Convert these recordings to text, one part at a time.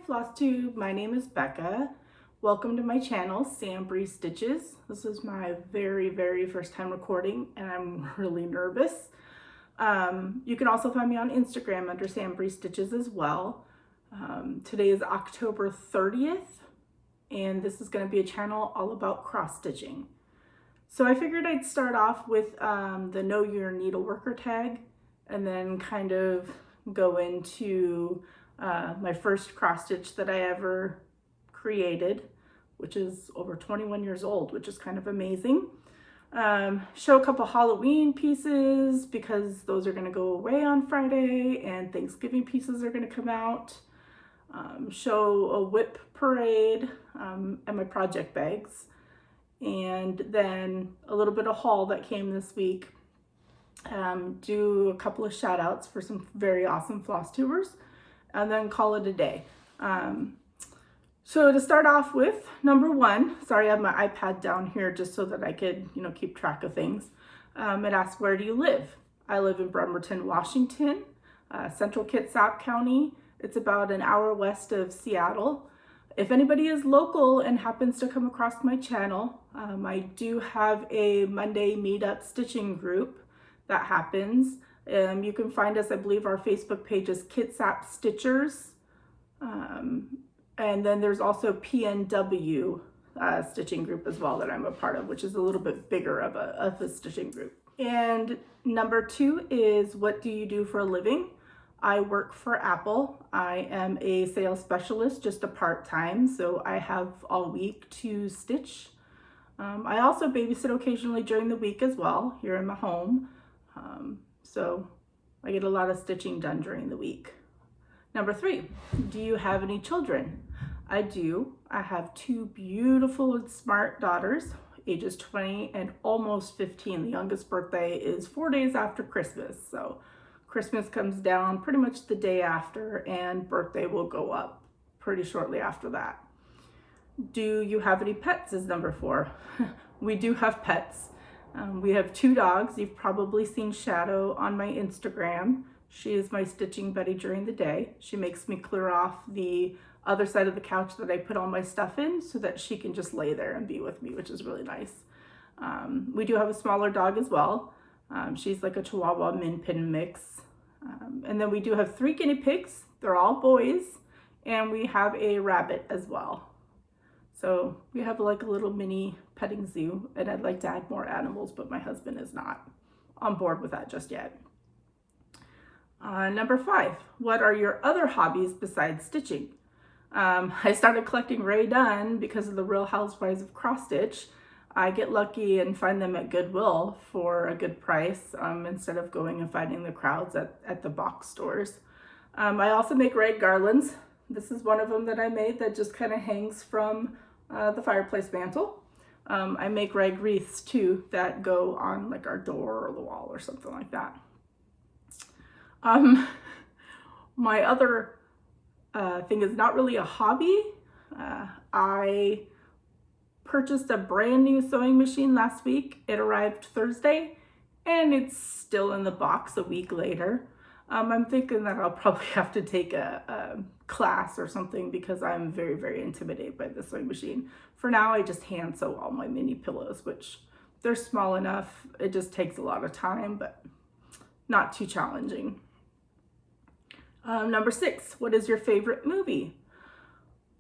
Flosstube, my name is Becca. Welcome to my channel, SamBrie Stitches. This is my very first time recording and I'm really nervous. You can also find me on Instagram under SamBrie Stitches as well. Today is October 30th and this is going to be a channel all about cross stitching. So I figured I'd start off with the Know Your Needleworker tag and then kind of go into my first cross stitch that I ever created, which is over 21 years old, which is kind of amazing. Show a couple Halloween pieces because those are going to go away on Friday and Thanksgiving pieces are going to come out. Show a whip parade and my project bags. And then a little bit of haul that came this week. Do a couple of shout outs for some very awesome Flosstubers and then call it a day. So to start off with, number one, sorry, I have my iPad down here just so that I could, keep track of things. It asks, where do you live? I live in Bremerton, Washington, Central Kitsap County. It's about an hour west of Seattle. If anybody is local and happens to come across my channel, I do have a Monday meetup stitching group that happens. You can find us, I believe our Facebook page is Kitsap Stitchers. And then there's also PNW stitching group as well that I'm a part of, which is a little bit bigger of a stitching group. And number two is, what do you do for a living? I work for Apple. I am a sales specialist, just a part-time, so I have all week to stitch. I also babysit occasionally during the week as well, here in my home. So I get a lot of stitching done during the week. Number three, do you have any children? I do. I have two beautiful and smart daughters, ages 20 and almost 15. The youngest birthday is 4 days after Christmas. So Christmas comes down pretty much the day after and birthday will go up pretty shortly after that. Do you have any pets is number four. We do have pets. We have two dogs. You've probably seen Shadow on my Instagram. She is my stitching buddy during the day. She makes me clear off the other side of the couch that I put all my stuff in so that she can just lay there and be with me, which is really nice. We do have a smaller dog as well. She's like a Chihuahua Min Pin mix. And then we do have 3 guinea pigs. They're all boys. And we have a rabbit as well. So we have like a little mini petting zoo, and I'd like to add more animals, but my husband is not on board with that just yet. Number 5, what are your other hobbies besides stitching? I started collecting Rae Dunn because of the Real Housewives of Cross Stitch. I get lucky and find them at Goodwill for a good price instead of going and finding the crowds at the box stores. I also make rag garlands. This is one of them that I made that just kind of hangs from the fireplace mantle. I make rag wreaths too that go on like our door or the wall or something like that. My other thing is not really a hobby. I purchased a brand new sewing machine last week. It arrived Thursday and it's still in the box a week later. I'm thinking that I'll probably have to take a class or something because I'm very intimidated by the sewing machine. For now, I just hand sew all my mini pillows, which they're small enough. It just takes a lot of time, but not too challenging. Number 6, what is your favorite movie?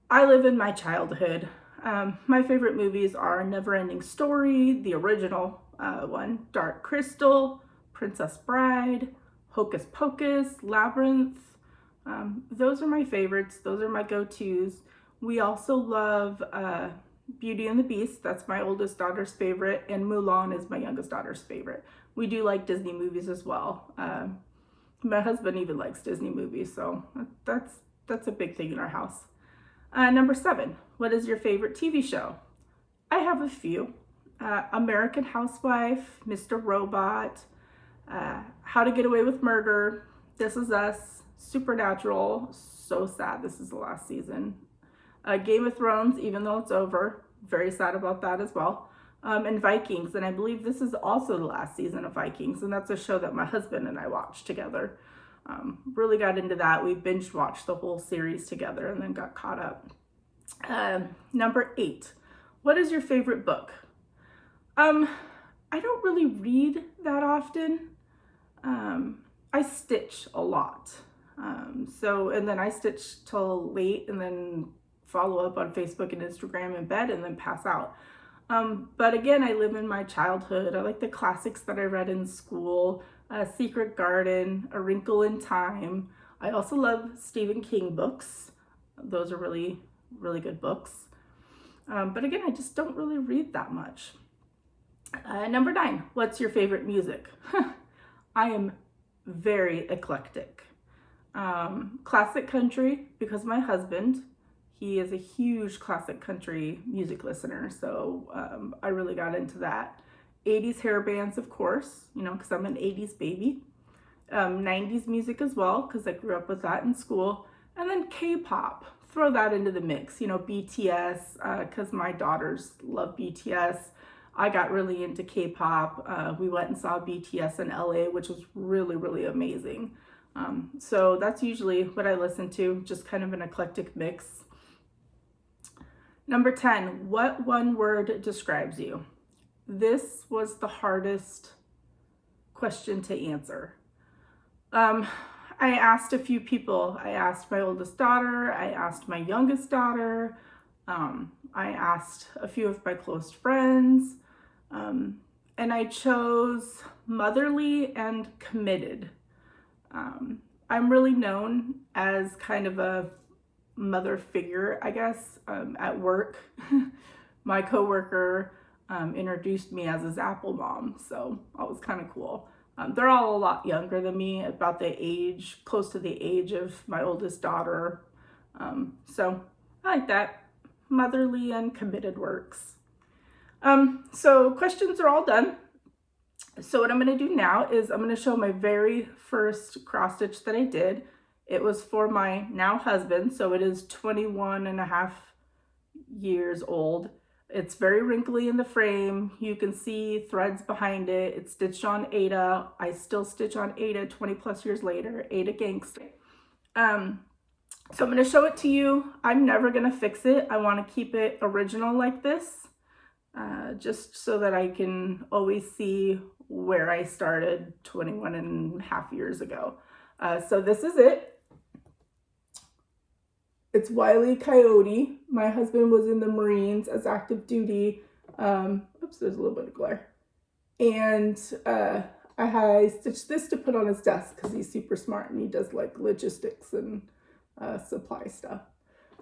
I live in my childhood. My favorite movies are Neverending Story, the original one, Dark Crystal, Princess Bride, Hocus Pocus, Labyrinth. Those are my favorites. Those are my go-tos. We also love Beauty and the Beast. That's my oldest daughter's favorite, and Mulan is my youngest daughter's favorite. We do like Disney movies as well. My husband even likes Disney movies, so that's a big thing in our house. Number 7, what is your favorite TV show? I have a few. American Housewife, Mr. Robot, How to Get Away with Murder, This Is Us, Supernatural, so sad this is the last season. Game of Thrones, even though it's over, very sad about that as well. And Vikings, and I believe this is also the last season of Vikings, and that's a show that my husband and I watch together. Really got into that. We binge watched the whole series together and then got caught up. Number 8, what is your favorite book? I don't really read that often. I stitch a lot. And then I stitch till late and then follow up on Facebook and Instagram in bed and then pass out. But again, I live in my childhood. I like the classics that I read in school, Secret Garden, A Wrinkle in Time. I also love Stephen King books. Those are really, really good books. But again, I just don't really read that much. Number 9, what's your favorite music? I am very eclectic. Classic country, because my husband, he is a huge classic country music listener, so I really got into that. 80s hair bands, of course, because I'm an 80s baby. 90s music as well, because I grew up with that in school. And then K-pop, throw that into the mix, BTS, because my daughters love BTS. I got really into K-pop. We went and saw BTS in LA, which was really, really amazing. So that's usually what I listen to, just kind of an eclectic mix. Number 10, what one word describes you? This was the hardest question to answer. I asked a few people. I asked my oldest daughter. I asked my youngest daughter. I asked a few of my close friends. And I chose motherly and committed. I'm really known as kind of a mother figure, I guess, at work. My coworker introduced me as his apple mom, so that was kind of cool. They're all a lot younger than me, about the age, close to the age of my oldest daughter. So I like that. Motherly and committed works. So questions are all done. So what I'm going to do now is I'm going to show my very first cross stitch that I did. It was for my now husband, so it is 21 and a half years old. It's very wrinkly in the frame. You can see threads behind it. It's stitched on Ada. I still stitch on Ada 20 plus years later, Ada Gangsta. So I'm going to show it to you. I'm never going to fix it. I want to keep it original like this, just so that I can always see where I started 21 and a half years ago. So this is it. It's Wile E. Coyote. My husband was in the Marines as active duty. Oops, there's a little bit of glare. And I stitched this to put on his desk because he's super smart and he does like logistics and supply stuff.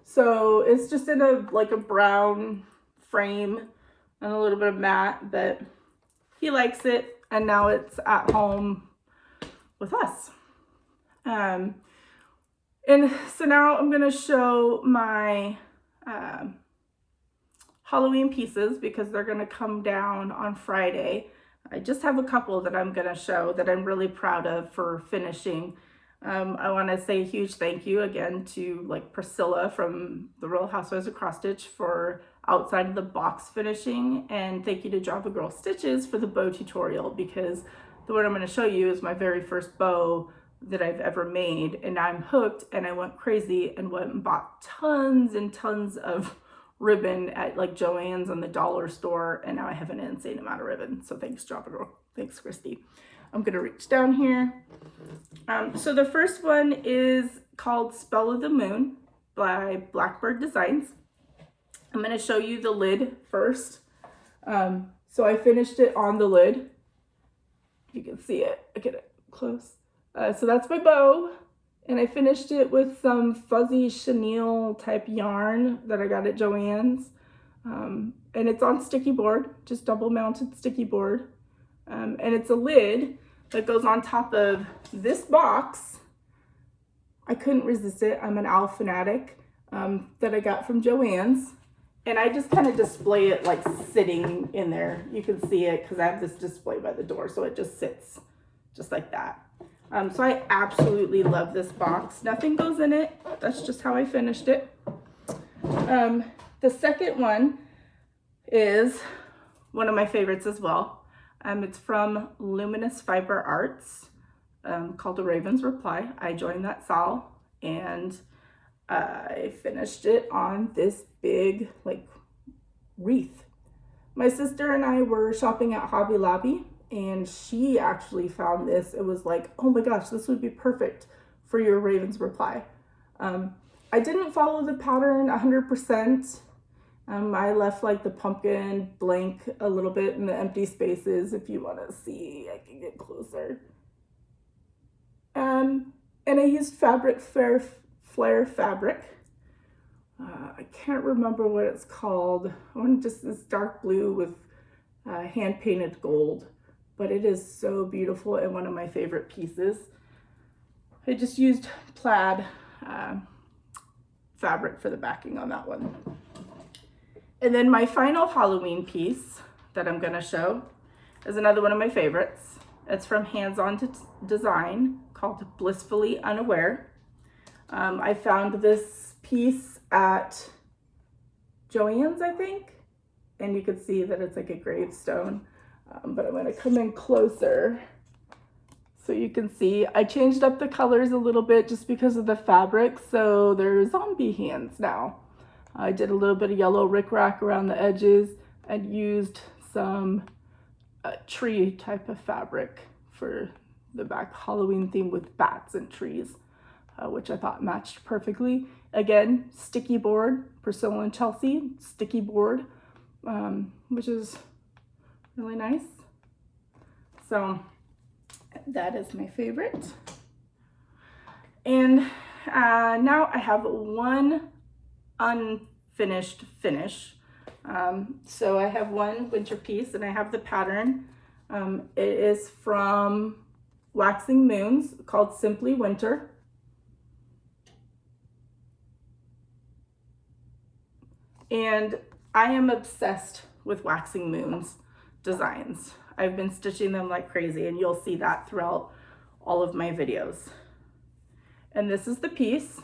So it's just in a brown frame and a little bit of matte, but he likes it, and now it's at home with us. And so now I'm going to show my Halloween pieces because they're going to come down on Friday. I just have a couple that I'm going to show that I'm really proud of for finishing. I want to say a huge thank you again to Priscilla from the Real Housewives of Cross Stitch for outside of the box finishing, and thank you to Java Girl Stitches for the bow tutorial, because the one I'm going to show you is my very first bow that I've ever made, and I'm hooked, and I went crazy and went and bought tons and tons of ribbon at Joann's and the dollar store, and now I have an insane amount of ribbon. So thanks, Java Girl. Thanks, Christy. I'm going to reach down here. So the first one is called Spell of the Moon by Blackbird Designs. I'm going to show you the lid first. So I finished it on the lid. You can see it. I get it close. So that's my bow. And I finished it with some fuzzy chenille type yarn that I got at Joann's. And it's on sticky board, just double mounted sticky board. And it's a lid that goes on top of this box. I couldn't resist it. I'm an owl fanatic, that I got from Joann's. And I just kind of display it sitting in there. You can see it because I have this display by the door, so it just sits just like that. So I absolutely love this box. Nothing goes in it. That's just how I finished it. The second one is one of my favorites as well. It's from Luminous Fiber Arts. called The Raven's Reply. I joined that SAL and I finished it on this big like wreath. My sister and I were shopping at Hobby Lobby and she actually found this. It was like, oh my gosh, this would be perfect for your Raven's Reply. I didn't follow the pattern 100%. I left like the pumpkin blank a little bit in the empty spaces. If you want to see, I can get closer. And I used flare fabric. I can't remember what it's called. I want just this dark blue with hand painted gold, but it is so beautiful and one of my favorite pieces. I just used plaid fabric for the backing on that one. And then my final Halloween piece that I'm going to show is another one of my favorites. It's from Hands On Design called Blissfully Unaware. I found this piece at Joann's, I think, and you can see that it's like a gravestone, but I'm going to come in closer so you can see. I changed up the colors a little bit just because of the fabric, so they're zombie hands now. I did a little bit of yellow rickrack around the edges and used some tree type of fabric for the back Halloween theme with bats and trees, which I thought matched perfectly. Again, sticky board, Priscilla and Chelsea, sticky board, which is really nice. So that is my favorite. And now I have one unfinished finish. So I have one winter piece and I have the pattern. It is from Waxing Moons called Simply Winter. And I am obsessed with Waxing Moons designs. I've been stitching them like crazy and you'll see that throughout all of my videos. And this is the piece.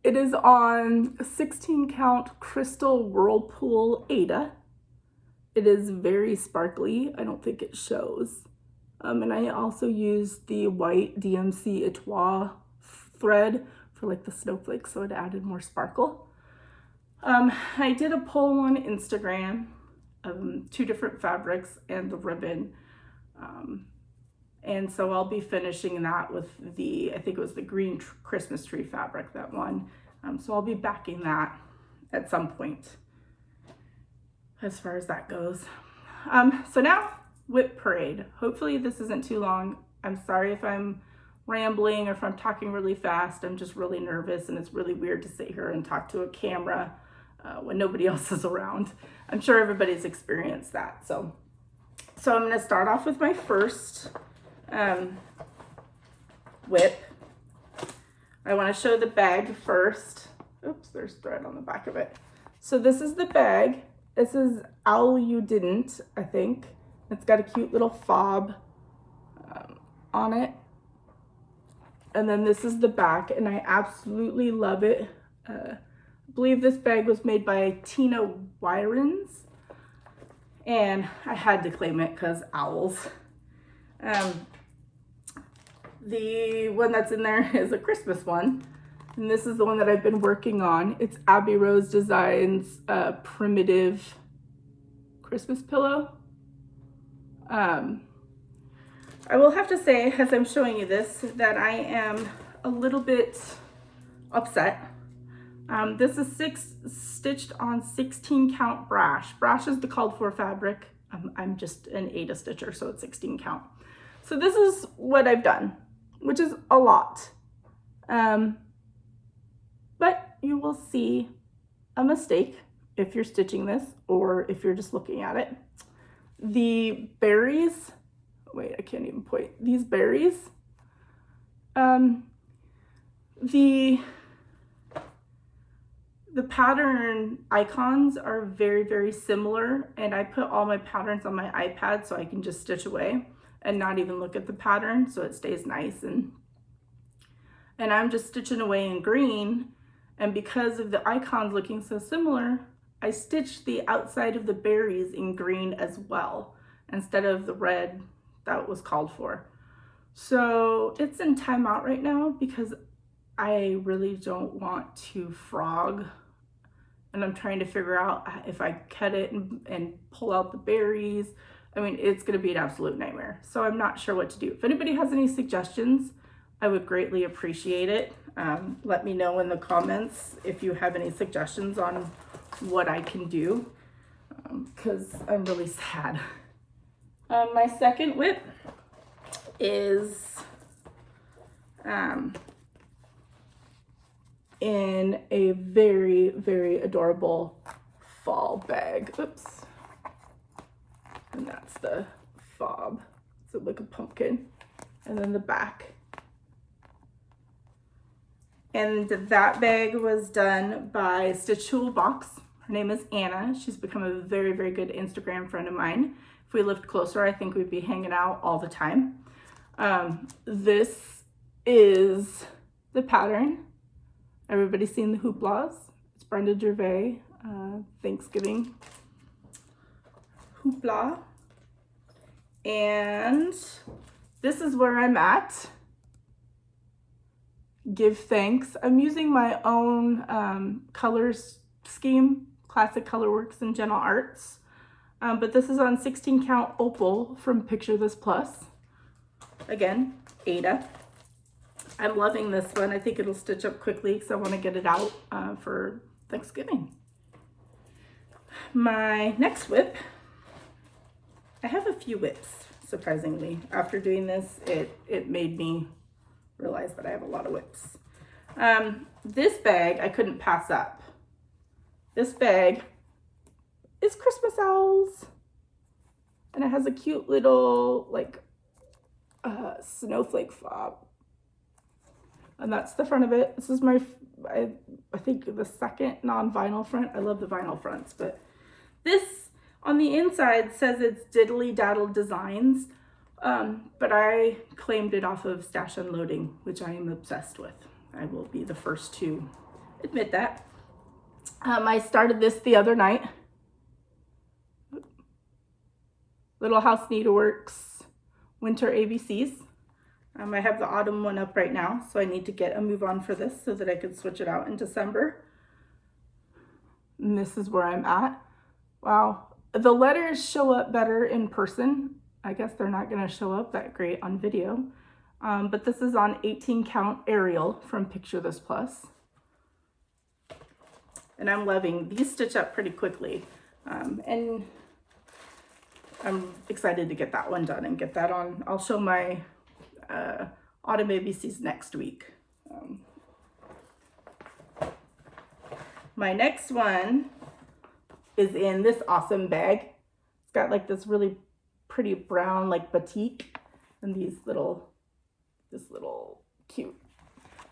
It is on a 16 count crystal whirlpool Aida. It is very sparkly. I don't think it shows. And I also used the white DMC Etoile thread for like the snowflakes, so it added more sparkle. I did a poll on Instagram of 2 different fabrics and the ribbon. And so I'll be finishing that with the, I think it was the green Christmas tree fabric, that one. So I'll be backing that at some point as far as that goes. So now Whip Parade. Hopefully this isn't too long. I'm sorry if I'm rambling or if I'm talking really fast. I'm just really nervous and it's really weird to sit here and talk to a camera when nobody else is around. I'm sure everybody's experienced that. So I'm going to start off with my first whip. I want to show the bag first. Oops, there's thread on the back of it. So this is the bag. This is Owl You Didn't, I think. It's got a cute little fob on it. And then this is the back, and I absolutely love it. I believe this bag was made by Tina Wyrens, and I had to claim it because owls. The one that's in there is a Christmas one, and this is the one that I've been working on. It's Abby Rose Designs Primitive Christmas Pillow. I will have to say, as I'm showing you this, that I am a little bit upset. This is stitched on 16 count brash. Brash is the called for fabric. I'm just an Aida stitcher, so it's 16 count. So this is what I've done, which is a lot. But you will see a mistake if you're stitching this or if you're just looking at it. The berries, wait, I can't even point. These berries, the pattern icons are very, very similar, and I put all my patterns on my iPad so I can just stitch away and not even look at the pattern, so it stays nice. And I'm just stitching away in green, and because of the icons looking so similar, I stitched the outside of the berries in green as well, instead of the red that was called for. So it's in timeout right now because I really don't want to frog, and I'm trying to figure out if I cut it and pull out the berries. I mean, it's gonna be an absolute nightmare. So I'm not sure what to do. If anybody has any suggestions, I would greatly appreciate it. Let me know in the comments if you have any suggestions on what I can do, because I'm really sad. My second whip is in a very, very adorable fall bag. Oops. And that's the fob. So like a pumpkin. And then the back. And that bag was done by Stitch Toolbox. Her name is Anna. She's become a very, very good Instagram friend of mine. If we lived closer, I think we'd be hanging out all the time. This is the pattern. Everybody's seen the hooplas. It's Brenda Gervais, Thanksgiving hoopla. And this is where I'm at. Give thanks. I'm using my own colors scheme, Classic Colorworks and Gentle Arts. But this is on 16 count opal from Picture This Plus. Again, Ada. I'm loving this one. I think it'll stitch up quickly because I want to get it out for Thanksgiving. My next whip, I have a few whips, surprisingly. After doing this, it made me realize that I have a lot of whips. This bag I couldn't pass up. This bag is Christmas owls, and it has a cute little like snowflake fob, and that's the front of it. This is my I think the second non-vinyl front. I love the vinyl fronts, but this on the inside says it's Diddly Daddle Designs, but I claimed it off of Stash Unloading, which I am obsessed with. I will be the first to admit that. I started this the other night. Little House Needleworks Winter ABCs. I have the autumn one up right now, so I need to get a move on for this so that I can switch it out in December. And this is where I'm at. Wow. The letters show up better in person. I guess they're not going to show up that great on video. But this is on 18 count Arial from Picture This Plus. And I'm loving these. Stitch up pretty quickly. And I'm excited to get that one done and get that on. I'll show my autumn ABCs next week. My next one is in this awesome bag. It's got like this really pretty brown like batik and this little cute,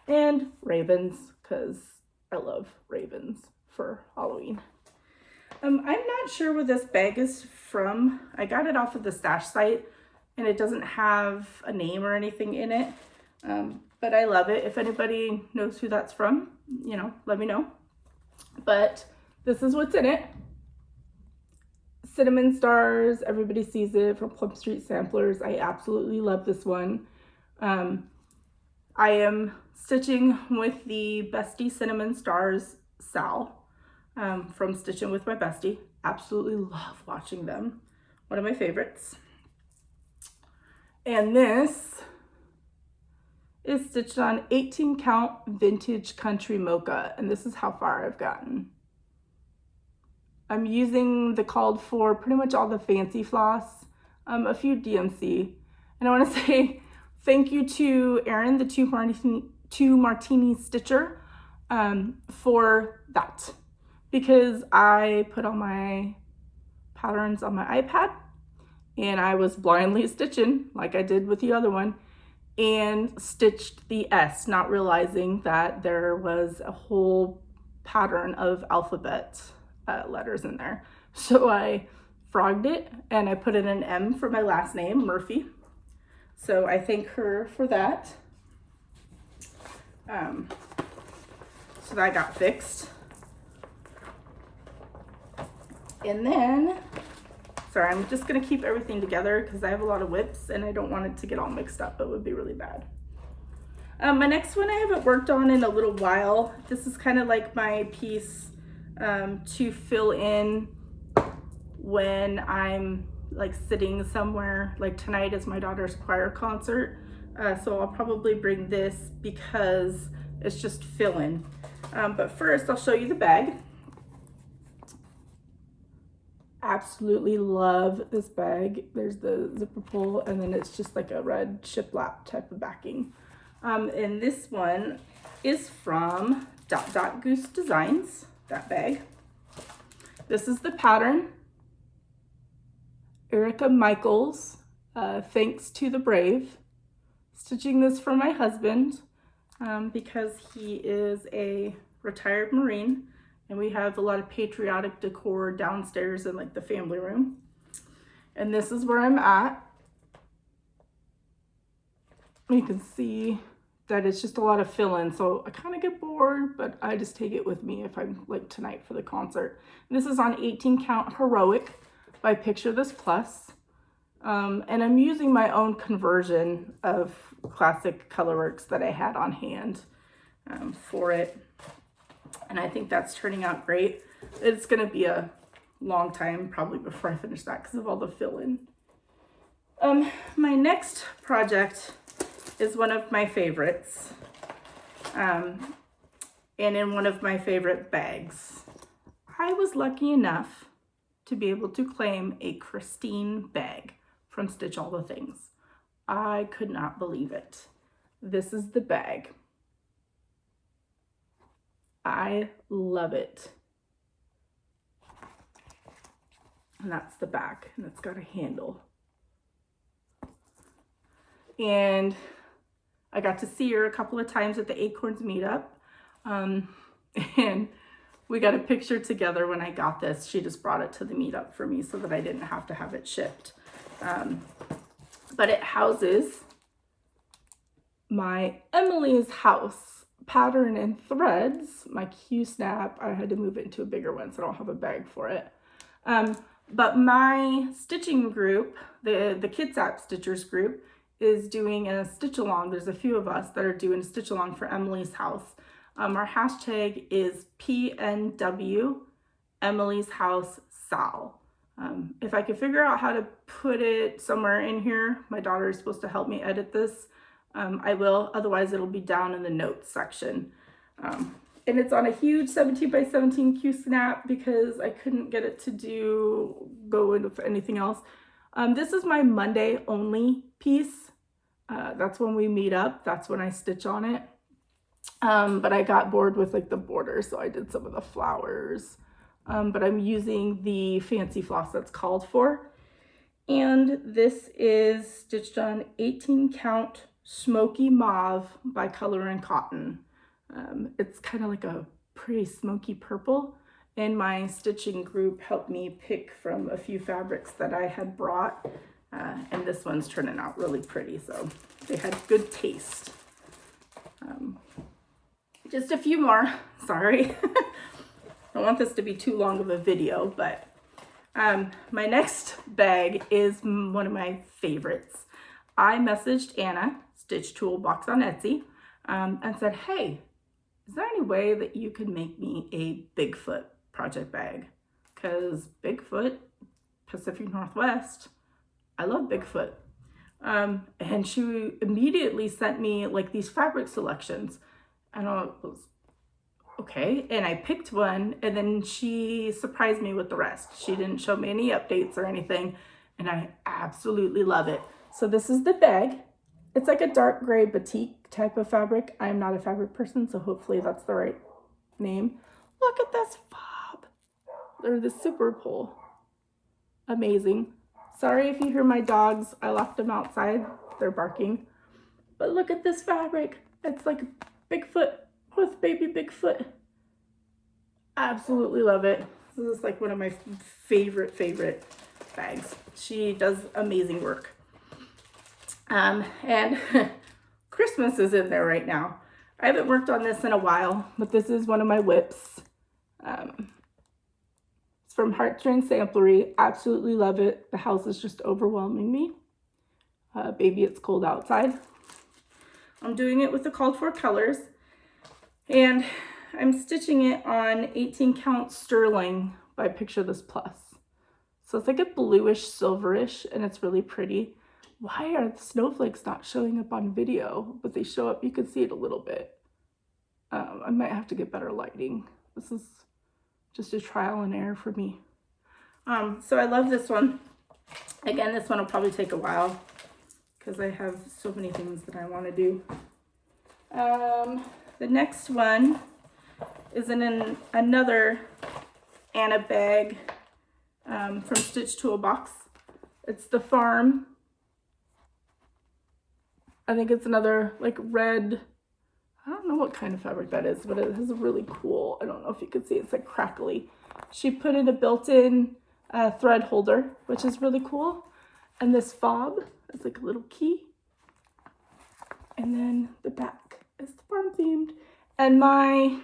and ravens, because I love ravens for Halloween. I'm not sure where this bag is from. I got it off of the stash site and it doesn't have a name or anything in it, but I love it. If anybody knows who that's from, you know, let me know. But this is what's in it. Cinnamon Stars, everybody sees it, from Plum Street Samplers. I absolutely love this one. I am stitching with the Bestie Cinnamon Stars Sal from Stitching with My Bestie. Absolutely love watching them. One of my favorites. And this is stitched on 18 count Vintage Country Mocha, and this is how far I've gotten. I'm using the called for pretty much all the fancy floss, a few DMC. And I want to say thank you to Erin, the two martini stitcher, for that, because I put all my patterns on my iPad and I was blindly stitching like I did with the other one and stitched the S, not realizing that there was a whole pattern of alphabet letters in there. So I frogged it and I put in an M for my last name, Murphy. So I thank her for that. So that got fixed. And then Sorry, I'm just gonna keep everything together because I have a lot of whips and I don't want it to get all mixed up. It would be really bad. My next one I haven't worked on in a little while. This is kind of like my piece to fill in when I'm like sitting somewhere. Like tonight is my daughter's choir concert. So I'll probably bring this because it's just fill in. But first I'll show you the bag. Absolutely love this bag. There's the zipper pull and then it's just like a red shiplap type of backing. And this one is from Goose Designs, that bag. This is the pattern. Erica Michaels, Thanks to the Brave. Stitching this for my husband because he is a retired Marine and we have a lot of patriotic decor downstairs in like the family room. And this is where I'm at. You can see that it's just a lot of fill-in, so I kind of get bored, but I just take it with me if I'm like tonight for the concert. And this is on 18 count Heroic by Picture This Plus. And I'm using my own conversion of classic colorworks that I had on hand for it. And I think that's turning out great. It's gonna be a long time probably before I finish that because of all the fill-in. My next project is one of my favorites, and in one of my favorite bags. I was lucky enough to be able to claim a Christine bag from Stitch All the Things. I could not believe it. This is the bag. I love it. And that's the back, and it's got a handle. And I got to see her a couple of times at the Acorns meetup. And we got a picture together when I got this. She just brought it to the meetup for me so that I didn't have to have it shipped. But it houses my Emily's House pattern and threads, my Q-snap. I had to move it into a bigger one so I don't have a bag for it. But my stitching group, the Kids App Stitchers group, is doing a stitch along. There's a few of us that are doing a stitch along for Emily's House. Our hashtag is PNW Emily's House Sal. If I could figure out how to put it somewhere in here, my daughter is supposed to help me edit this. I will, otherwise it'll be down in the notes section. And it's on a huge 17 by 17 Q snap because I couldn't get it to go into anything else. This is my Monday only piece. That's when we meet up. That's when I stitch on it. But I got bored with like the border, so I did some of the flowers. But I'm using the fancy floss that's called for. And this is stitched on 18 count Smoky Mauve by Color and Cotton. It's kind of like a pretty smoky purple. And my stitching group helped me pick from a few fabrics that I had brought. And this one's turning out really pretty, so they had good taste. Just a few more, sorry. I don't want this to be too long of a video, but my next bag is one of my favorites. I messaged Anna, Stitch Toolbox on Etsy, and said, hey, is there any way that you could make me a Bigfoot project bag? Because Bigfoot, Pacific Northwest, I love Bigfoot. And she immediately sent me like these fabric selections. And I was, okay. And I picked one and then she surprised me with the rest. She didn't show me any updates or anything. And I absolutely love it. So this is the bag. It's like a dark gray batik type of fabric. I'm not a fabric person, so hopefully that's the right name. Look at this fob. Or the zipper pull. Amazing. Sorry if you hear my dogs. I left them outside. They're barking. But look at this fabric. It's like Bigfoot with baby Bigfoot. Absolutely love it. This is like one of my favorite bags. She does amazing work. And Christmas is in there right now. I haven't worked on this in a while, but this is one of my whips. It's from Heartland Sampler. Absolutely love it. The house is just overwhelming me. Baby, it's cold outside. I'm doing it with the called for colors, and I'm stitching it on 18 count sterling by Picture This Plus. So it's like a bluish silverish, and it's really pretty. Why are the snowflakes not showing up on video? But they show up, you can see it a little bit. I might have to get better lighting. This is just a trial and error for me. So I love this one. Again, this one will probably take a while because I have so many things that I want to do. The next one is in another Anna bag from Stitch Toolbox. It's the Farm. I think it's another like red, I don't know what kind of fabric that is, but it has a really cool, I don't know if you can see, it's like crackly. She put in a built-in thread holder, which is really cool. And this fob is like a little key. And then the back is the farm themed. And my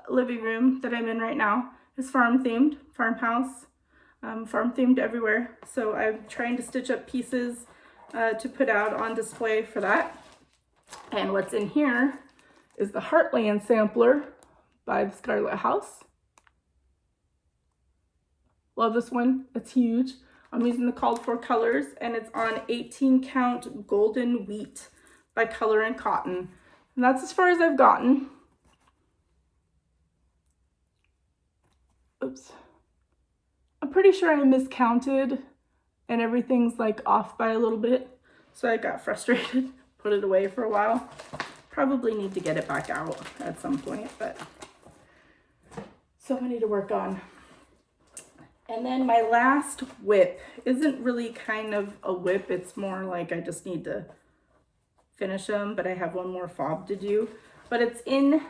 living room that I'm in right now is farm themed, farmhouse, farm themed everywhere. So I'm trying to stitch up pieces to put out on display for that. And what's in here is the Heartland Sampler by the Scarlet House. Love this one, it's huge. I'm using the called for colors, and it's on 18 count Golden Wheat by Color and Cotton. And that's as far as I've gotten. Oops. I'm pretty sure I miscounted and everything's like off by a little bit. So I got frustrated, put it away for a while. Probably need to get it back out at some point, but so many to work on. And then my last whip isn't really kind of a whip. It's more like I just need to finish them, but I have one more fob to do. But it's in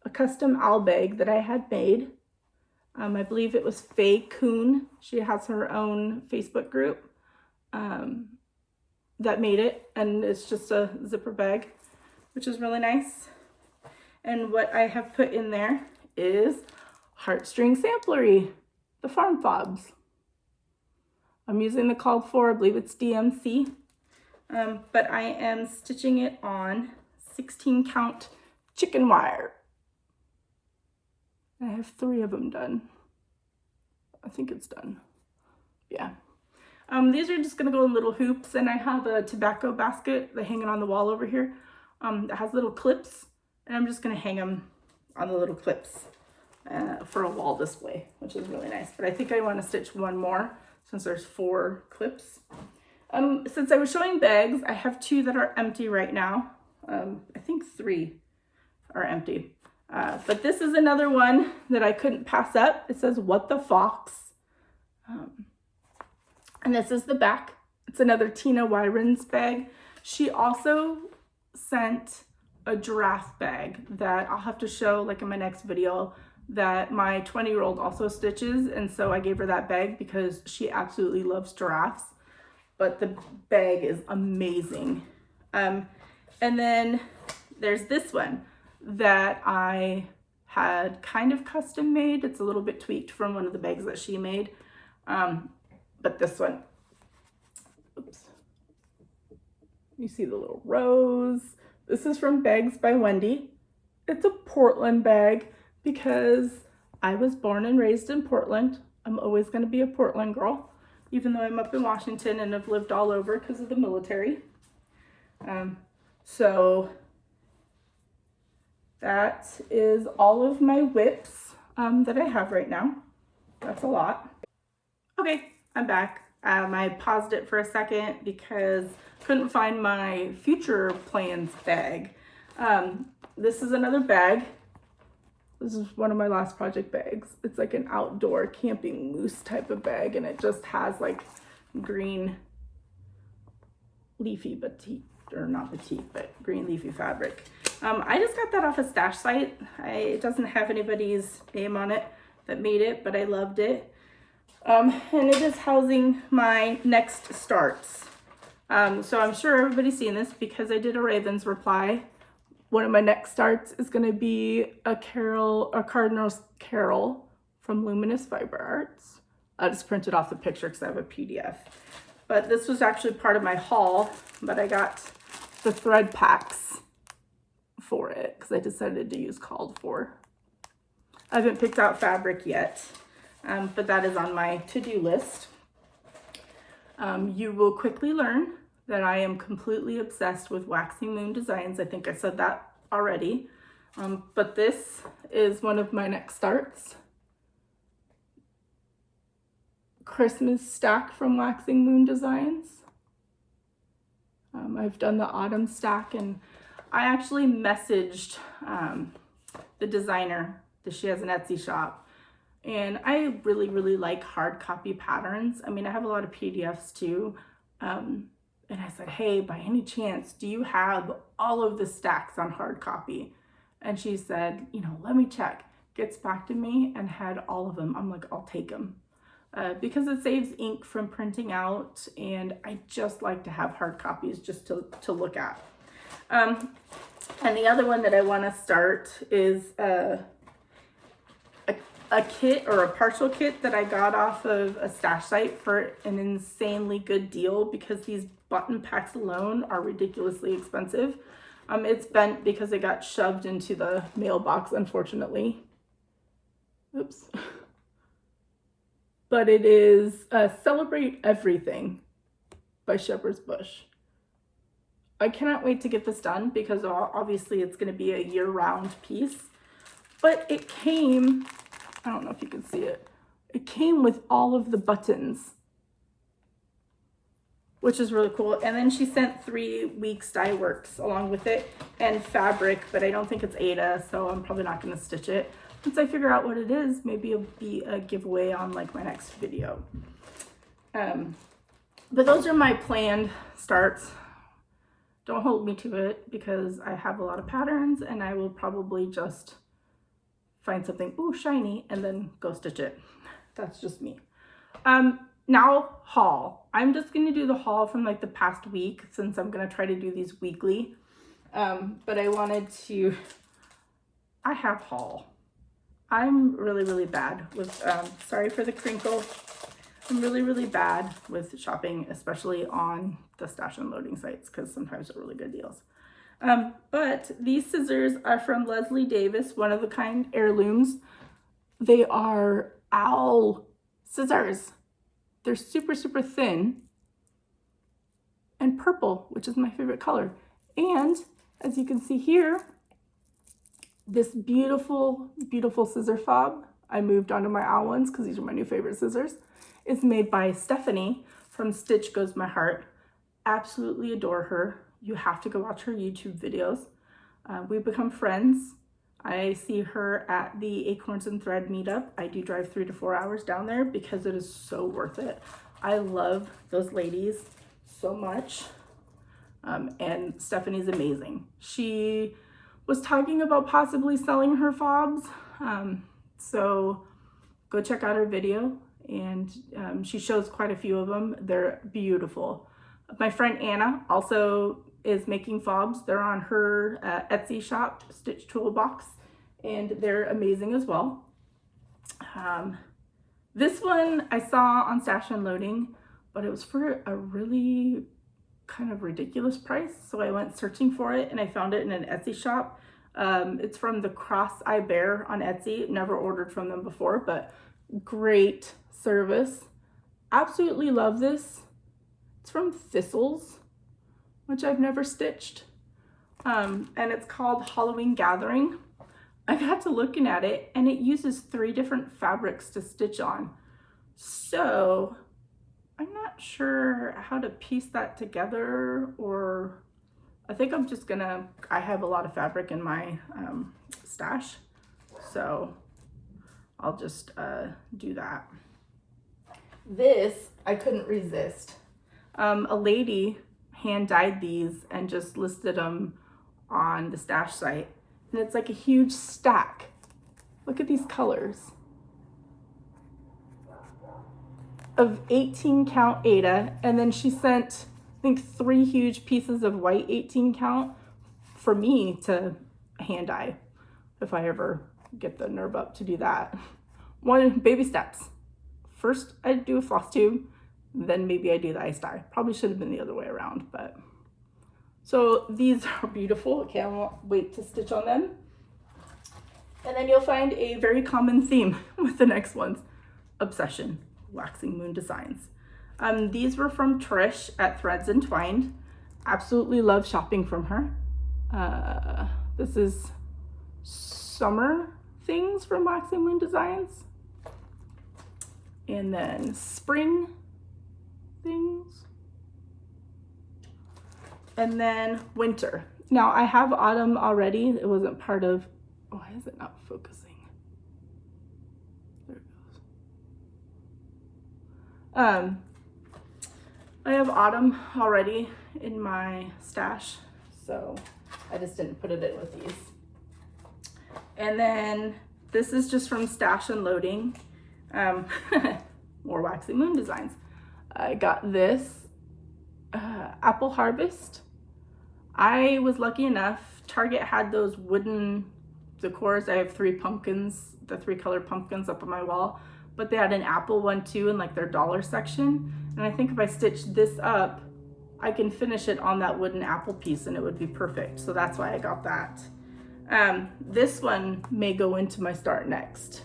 a custom owl bag that I had made. I believe it was Faye Kuhn. She has her own Facebook group that made it, and it's just a zipper bag, which is really nice. And what I have put in there is Heartstring Samplery, the farm fobs. I'm using the called for, I believe it's DMC, but I am stitching it on 16 count chicken wire. I have 3 of them done. I think it's done. Yeah. These are just gonna go in little hoops, and I have a tobacco basket that hanging on the wall over here that has little clips, and I'm just gonna hang them on the little clips for a wall display, which is really nice. But I think I want to stitch one more since there's 4 clips. Since I was showing bags, I have 2 that are empty right now. I think 3 are empty. But this is another one that I couldn't pass up. It says, "What the Fox?" And this is the back. It's another Tina Wyron's bag. She also sent a giraffe bag that I'll have to show like in my next video that my 20-year-old also stitches. And so I gave her that bag because she absolutely loves giraffes. But the bag is amazing. And then there's this one that I had kind of custom made. It's a little bit tweaked from one of the bags that she made. But this one, oops. You see the little rose. This is from Bags by Wendy. It's a Portland bag because I was born and raised in Portland. I'm always going to be a Portland girl, even though I'm up in Washington and have lived all over because of the military. So that is all of my whips that I have right now. That's a lot. Okay, I'm back. I paused it for a second because I couldn't find my future plans bag. This is another bag. This is one of my last project bags. It's like an outdoor camping moose type of bag, and it just has like green leafy batik, or not batik, but green leafy fabric. I just got that off a stash site. It doesn't have anybody's name on it that made it, but I loved it. And it is housing my next starts. So I'm sure everybody's seen this because I did a Ravens reply. One of my next starts is going to be a Cardinals Carol from Luminous Fiber Arts. I just printed off the picture because I have a PDF. But this was actually part of my haul, but I got the thread packs for it because I decided to use called for. I haven't picked out fabric yet, but that is on my to-do list. You will quickly learn that I am completely obsessed with waxing moon designs. I think I said that already, but this is one of my next starts. Christmas stack from Waxing Moon Designs. I've done the autumn stack, and I actually messaged the designer that she has an Etsy shop, and I really like hard copy patterns. I mean, I have a lot of PDFs too, and I said, hey, by any chance, do you have all of the stacks on hard copy? And she said, you know, let me check. Gets back to me and had all of them. I'm like, I'll take them. Because it saves ink from printing out, and I just like to have hard copies just to look at. And the other one that I want to start is a kit or a partial kit that I got off of a stash site for an insanely good deal because these button packs alone are ridiculously expensive. It's bent because it got shoved into the mailbox, unfortunately. Oops. But it is Celebrate Everything by Shepherd's Bush. I cannot wait to get this done because obviously it's going to be a year-round piece. But it came, I don't know if you can see it, it came with all of the buttons, which is really cool. And then she sent 3 weeks dye works along with it and fabric, but I don't think it's Aida, so I'm probably not going to stitch it. Once I figure out what it is, maybe it'll be a giveaway on like my next video. But those are my planned starts. Don't hold me to it because I have a lot of patterns and I will probably just find something, ooh, shiny, and then go stitch it. That's just me. Now haul. I'm just gonna do the haul from like the past week since I'm gonna try to do these weekly. But I wanted to, I have haul. I'm really bad with, sorry for the crinkle. I'm really bad with shopping, especially on the stash and loading sites because sometimes they're really good deals. But these scissors are from Leslie Davis, one of a kind heirlooms. They are owl scissors. They're super thin and purple, which is my favorite color. And as you can see here, this beautiful scissor fob, I moved onto my owl ones because these are my new favorite scissors, is made by Stephanie from Stitch Goes My Heart. Absolutely adore her. You have to go watch her YouTube videos. We've become friends. I see her at the Acorns and Thread meetup. I do drive 3 to 4 hours down there because it is so worth it. I love those ladies so much. And Stephanie's amazing. She was talking about possibly selling her fobs. So go check out her video. And she shows quite a few of them. They're beautiful. My friend Anna also is making fobs. They're on her Etsy shop, Stitch Toolbox, and they're amazing as well. This one I saw on Stash Unloading, but it was for a really kind of ridiculous price. So I went searching for it and I found it in an Etsy shop. It's from the Cross-Eye Bear on Etsy. Never ordered from them before, but great service. Absolutely love this. It's from Thistles, which I've never stitched. And it's called Halloween Gathering. I got to looking at it and it uses 3 different fabrics to stitch on. So I'm not sure how to piece that together, or I think I'm just gonna, I have a lot of fabric in my stash. So I'll just do that. This, I couldn't resist. A lady hand dyed these and just listed them on the stash site. And it's like a huge stack. Look at these colors. Of 18 count Aida. And then she sent, I think, 3 huge pieces of white 18 count for me to hand dye if I ever get the nerve up to do that. baby steps. First I do a floss tube, then maybe I do the ice dye. Probably should have been the other way around, but. So these are beautiful. Okay, I won't wait to stitch on them. And then you'll find a very common theme with the next ones. Obsession, Waxing Moon Designs. These were from Trish at Threads Entwined. Absolutely love shopping from her. This is summer things from Waxing Moon Designs. And then spring things. And then winter. Now I have autumn already. It wasn't part of, why is it not focusing? There it goes. I have autumn already in my stash, so I just didn't put it in with these. And then this is just from Stash and Loading. More Waxing Moon Designs. I got this Apple Harvest. I was lucky enough, Target had those wooden decors. I have 3 pumpkins, the 3 colored pumpkins up on my wall, but they had an apple one too in like their dollar section. And I think if I stitch this up, I can finish it on that wooden apple piece and it would be perfect. So that's why I got that. This one may go into my Start Next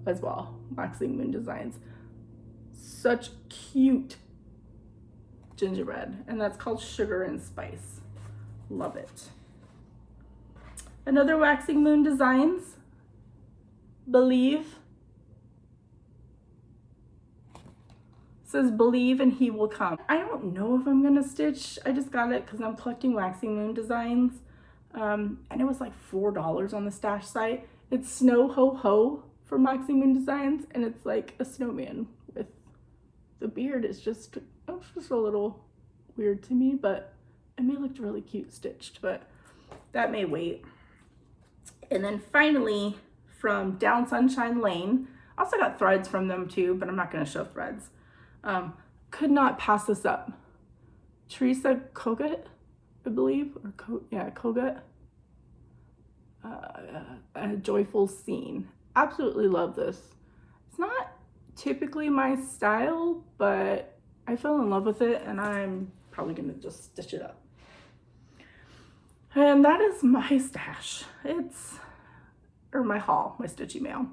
as well, Waxing Moon Designs. Such cute gingerbread, and that's called Sugar and Spice. Love it. Another Waxing Moon Designs, Believe. It says Believe and He Will Come. I don't know if I'm gonna stitch. I just got it because I'm collecting Waxing Moon Designs. And it was like $4 on the stash site. It's Snow Ho Ho from Waxing Moon Designs, and it's like a snowman with the beard. It's just a little weird to me, but it may look really cute stitched, but that may wait. And then finally from Down Sunshine Lane, I also got threads from them too, but I'm not going to show threads. Could not pass this up. Teresa Kogut, I believe, or Kogut. A Joyful Scene. Absolutely love this. It's not typically my style, but I fell in love with it and I'm probably gonna just stitch it up. And that is my stash. Or my haul, my stitchy mail.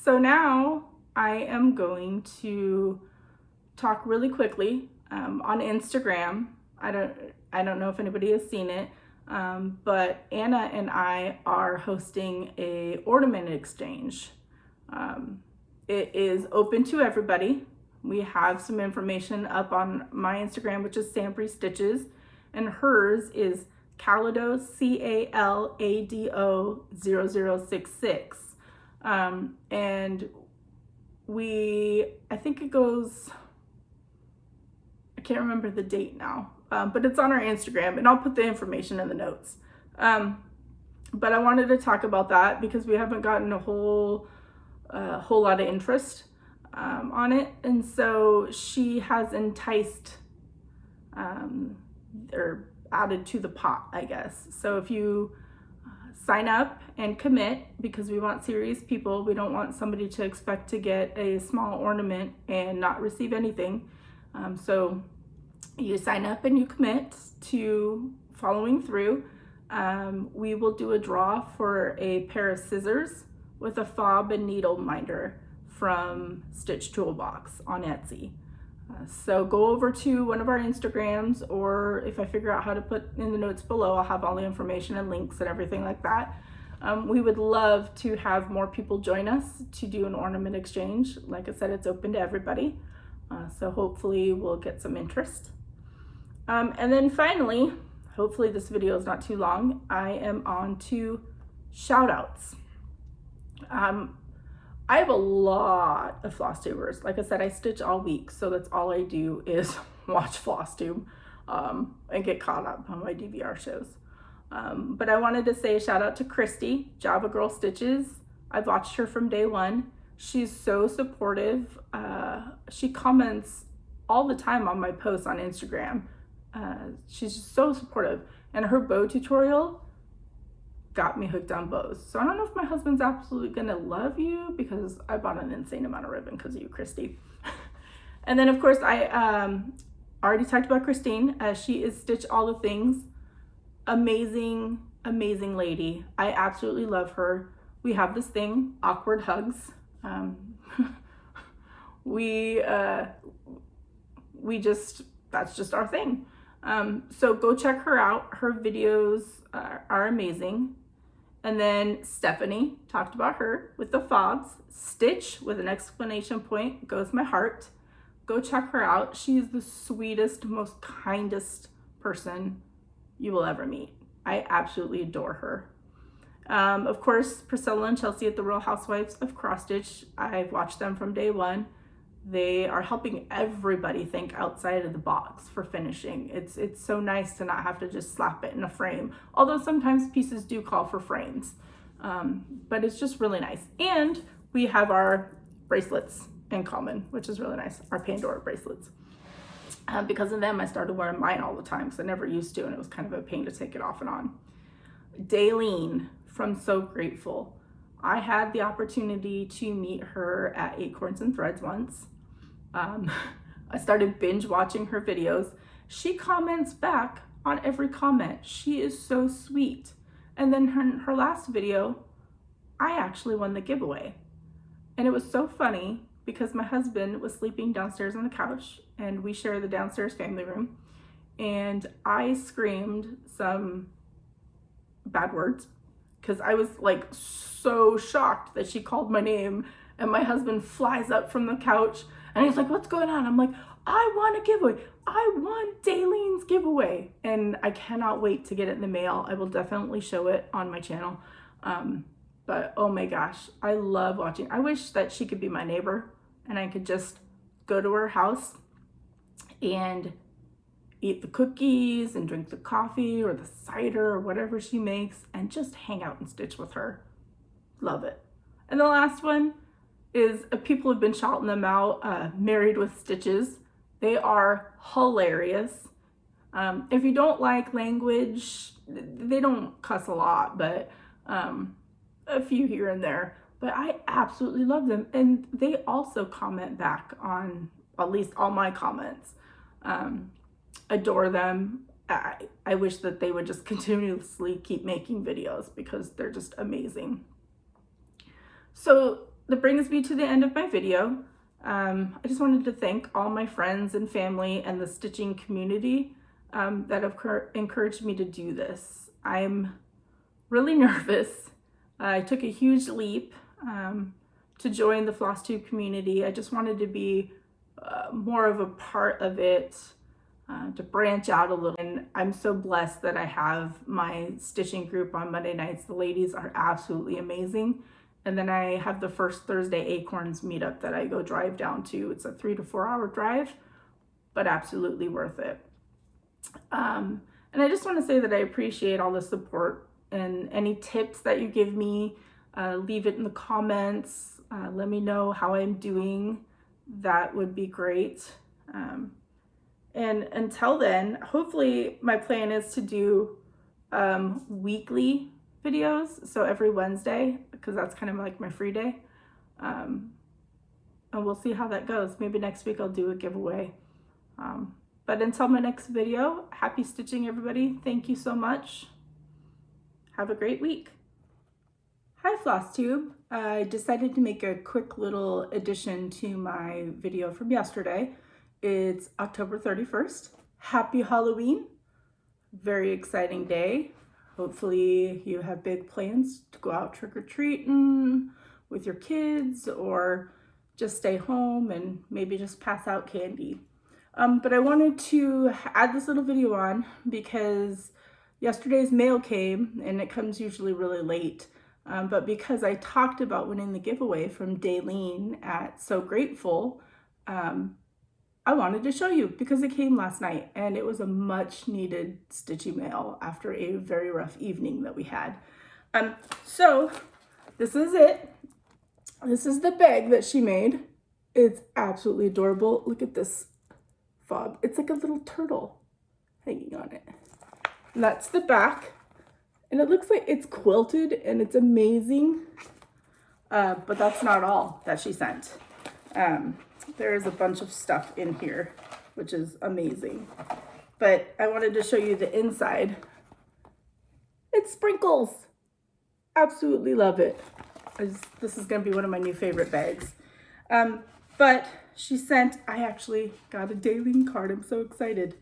So now I am going to talk really quickly on Instagram. I don't know if anybody has seen it, but Anna and I are hosting a ornament exchange. It is open to everybody. We have some information up on my Instagram, which is SamBrie Stitches, and hers is Calado, Calado 0066. And I think it goes, I can't remember the date now, but it's on our Instagram, and I'll put the information in the notes. But I wanted to talk about that because we haven't gotten a whole lot of interest on it, and so she has enticed or added to the pot, I guess. So if you sign up and commit, because we want serious people, we don't want somebody to expect to get a small ornament and not receive anything. So you sign up and you commit to following through. We will do a draw for a pair of scissors with a fob and needle minder from Stitch Toolbox on Etsy. So go over to one of our Instagrams, or if I figure out how to put in the notes below, I'll have all the information and links and everything like that. We would love to have more people join us to do an ornament exchange. Like I said, it's open to everybody. So hopefully we'll get some interest. And then finally, hopefully this video is not too long, I am on to shout outs. I have a lot of Flosstubers. Like I said, I stitch all week, so that's all I do is watch Flosstube and get caught up on my DVR shows. But I wanted to say a shout out to Christy, Java Girl Stitches. I've watched her from day one. She's so supportive. She comments all the time on my posts on Instagram. She's just so supportive. And her bow tutorial, got me hooked on bows. So I don't know if my husband's absolutely gonna love you because I bought an insane amount of ribbon because of you, Christy. And then of course I already talked about Christine. She is Stitch All the Things. Amazing, amazing lady. I absolutely love her. We have this thing, awkward hugs. That's just our thing. So go check her out. Her videos are amazing. And then Stephanie, talked about her with the fobs. Stitch with an exclamation point, goes my heart. Go check her out. She's the sweetest, most kindest person you will ever meet. I absolutely adore her. Of course, Priscilla and Chelsea at the Real Housewives of Cross Stitch. I've watched them from day one. They are helping everybody think outside of the box for finishing. It's so nice to not have to just slap it in a frame. Although sometimes pieces do call for frames. But it's just really nice. And we have our bracelets in common, which is really nice. Our Pandora bracelets. Because of them, I started wearing mine all the time because I never used to, and it was kind of a pain to take it off and on. Daylene from So Grateful. I had the opportunity to meet her at Acorns and Threads once. I started binge watching her videos. She comments back on every comment. She is so sweet. And then her last video, I actually won the giveaway. And it was so funny because my husband was sleeping downstairs on the couch and we share the downstairs family room. And I screamed some bad words because I was like so shocked that she called my name, and my husband flies up from the couch and he's like, what's going on? I'm like, I won a giveaway. I won Daylene's giveaway. And I cannot wait to get it in the mail. I will definitely show it on my channel. But oh my gosh, I love watching. I wish that she could be my neighbor and I could just go to her house and eat the cookies and drink the coffee or the cider or whatever she makes and just hang out and stitch with her. Love it. And the last one is people have been shouting them out, Married with Stitches. They are hilarious. If you don't like language, they don't cuss a lot, but a few here and there. But I absolutely love them. And they also comment back on at least all my comments. Adore them. I wish that they would just continuously keep making videos because they're just amazing. So that brings me to the end of my video. I just wanted to thank all my friends and family and the stitching community that have encouraged me to do this. I'm really nervous. I took a huge leap to join the Flosstube community. I just wanted to be more of a part of it, to branch out a little. And I'm so blessed that I have my stitching group on Monday nights. The ladies are absolutely amazing. And then I have the first Thursday Acorns meetup that I go drive down to. It's a 3 to 4 hour drive, but absolutely worth it. And I just want to say that I appreciate all the support and any tips that you give me. Leave it in the comments. Let me know how I'm doing. That would be great. And until then, hopefully my plan is to do weekly videos. So every Wednesday, because that's kind of like my free day. And we'll see how that goes. Maybe next week I'll do a giveaway. But until my next video, happy stitching, everybody. Thank you so much. Have a great week. Hi, Flosstube. I decided to make a quick little addition to my video from yesterday. It's October 31st. Happy Halloween. Very exciting day. Hopefully you have big plans to go out trick-or-treating with your kids or just stay home and maybe just pass out candy. But I wanted to add this little video on because yesterday's mail came and it comes usually really late. But because I talked about winning the giveaway from Daylene at So Grateful, I wanted to show you because it came last night and it was a much needed stitchy mail after a very rough evening that we had. So this is it. This is the bag that she made. It's absolutely adorable. Look at this fob. It's like a little turtle hanging on it. And that's the back. And it looks like it's quilted and it's amazing. But that's not all that she sent. There is a bunch of stuff in here, which is amazing. But I wanted to show you the inside. It's sprinkles. Absolutely love it. This is going to be one of my new favorite bags. But she sent, I actually got a Daleen card. I'm so excited.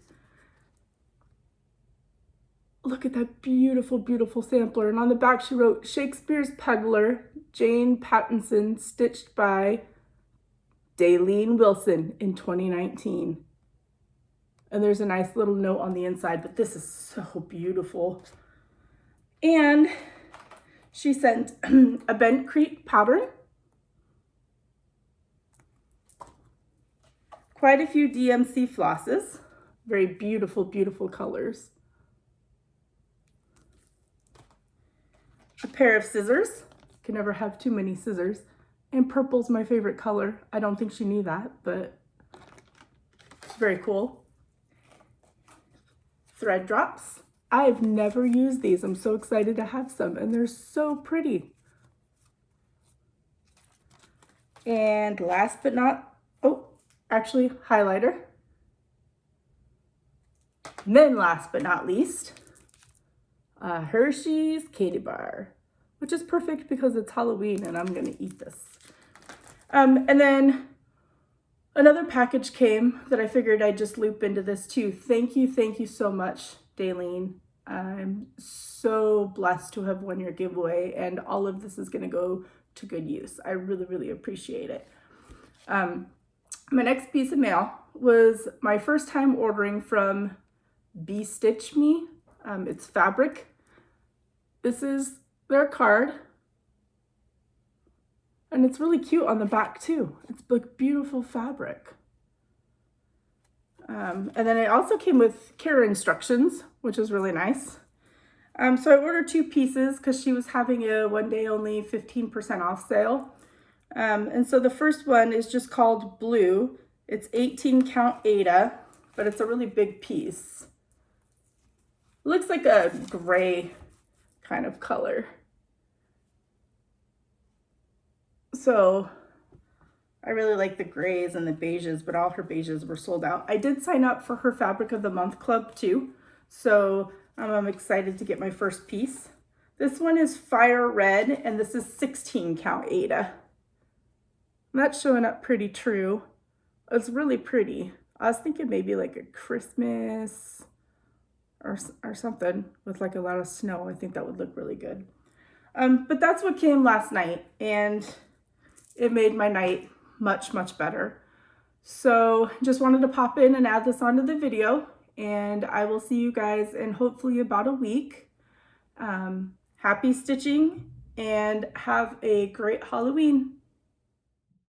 Look at that beautiful, beautiful sampler. And on the back she wrote, Shakespeare's Peddler, Jane Pattinson, stitched by Daleen Wilson in 2019. And there's a nice little note on the inside, but this is so beautiful. And she sent a Bent Creek pattern, quite a few DMC flosses, very beautiful, beautiful colors. A pair of scissors, can never have too many scissors. And purple's my favorite color. I don't think she knew that, but it's very cool. Thread drops. I've never used these. I'm so excited to have some, and they're so pretty. And last but not, actually highlighter. And then last but not least, Hershey's Candy Bar, which is perfect because it's Halloween and I'm gonna eat this. And then another package came that I figured I'd just loop into this too. Thank you so much, Daleen. I'm so blessed to have won your giveaway, and all of this is gonna go to good use. I really, really appreciate it. My next piece of mail was my first time ordering from Be Stitch Me. It's fabric. This is their card. And it's really cute on the back too. It's like beautiful fabric. And then it also came with care instructions, which is really nice. So I ordered 2 pieces because she was having a one day only 15% off sale. And so the first one is just called Blue. It's 18 count Aida, but it's a really big piece. It looks like a gray kind of color. So I really like the grays and the beiges, but all her beiges were sold out. I did sign up for her Fabric of the Month Club too. So I'm excited to get my first piece. This one is Fire Red, and this is 16 count Aida. That's showing up pretty true. It's really pretty. I was thinking maybe like a Christmas or something with like a lot of snow. I think that would look really good. But that's what came last night, and it made my night much, much better. So just wanted to pop in and add this onto the video, and I will see you guys in hopefully about a week. Happy stitching and have a great Halloween.